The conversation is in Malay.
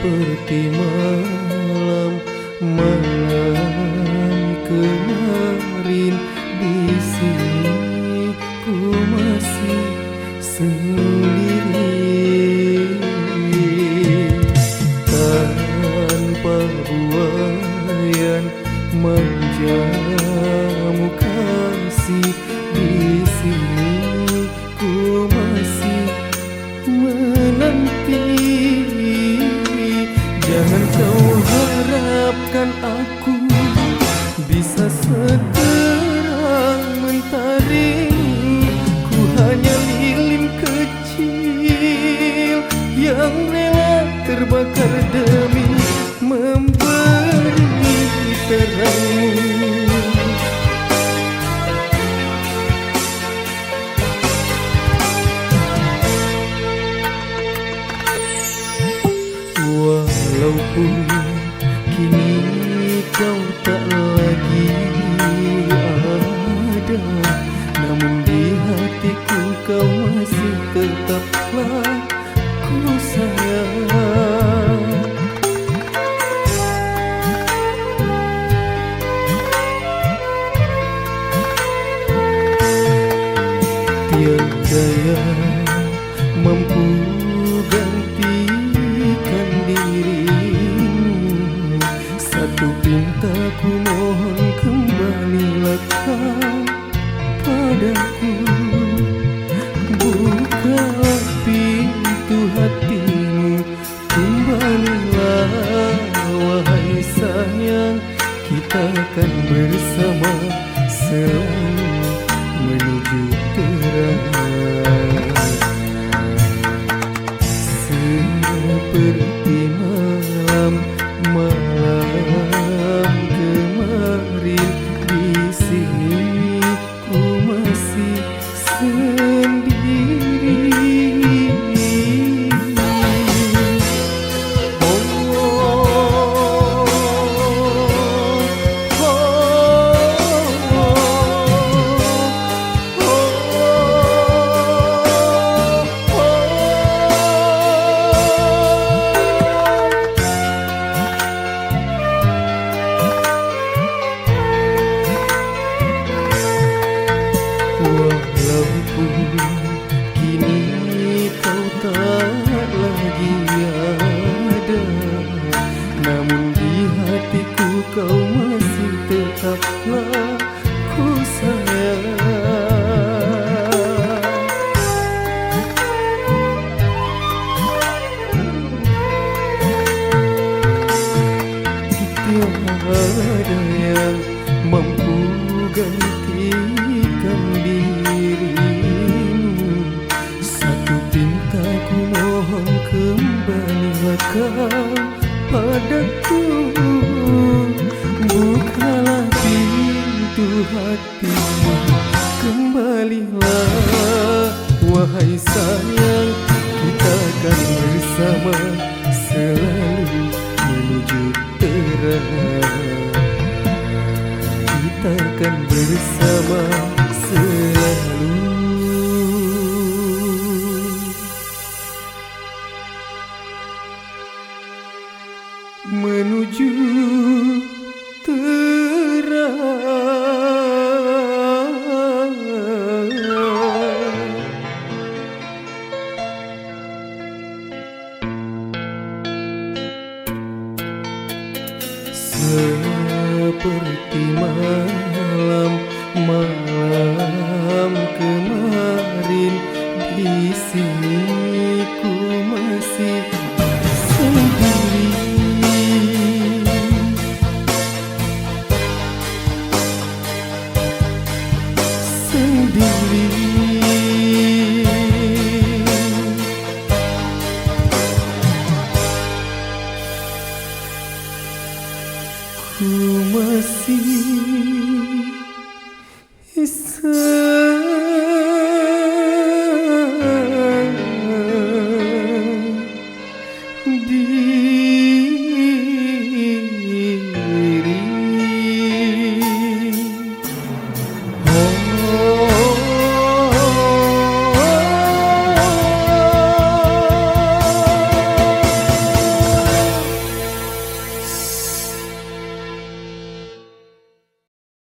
seperti malam kemarin. Di sini ku masih sendiri, tanpa buayan menjamu kasih. Di sini ku masih menanti. Jangan kau harapkan aku bisa seterang mentari. Ku hanya lilin kecil yang rela terbakar demi memberi terangmu. Walaupun kini kau tak lagi ada, namun di hatiku kau masih tetaplah ku sayang. Tiada yang mampu gantikan dirimu. Satu pintaku mohon, kembalilah kau padaku. Bukalah pintu hatimu, kembalilah wahai sayang. Kita akan bersama selalu menuju terang. Seperti malam kemarin. Di sini ku masih sendiri. Walaupun kini kau tak lagi ada, namun di hatiku kau masih tetaplah ku sayang. Tiada yang mampu gantikan dirimu. Satu pintaku mohon, kembalilah kau padaku. Bukalah pintu hatimu, kembalilah wahai sayang. Kita akan bersama selalu menuju terang. Kita akan bersama selalu menuju terang. Seperti malam kemarin. Di sini ku masih sendiri, ku masih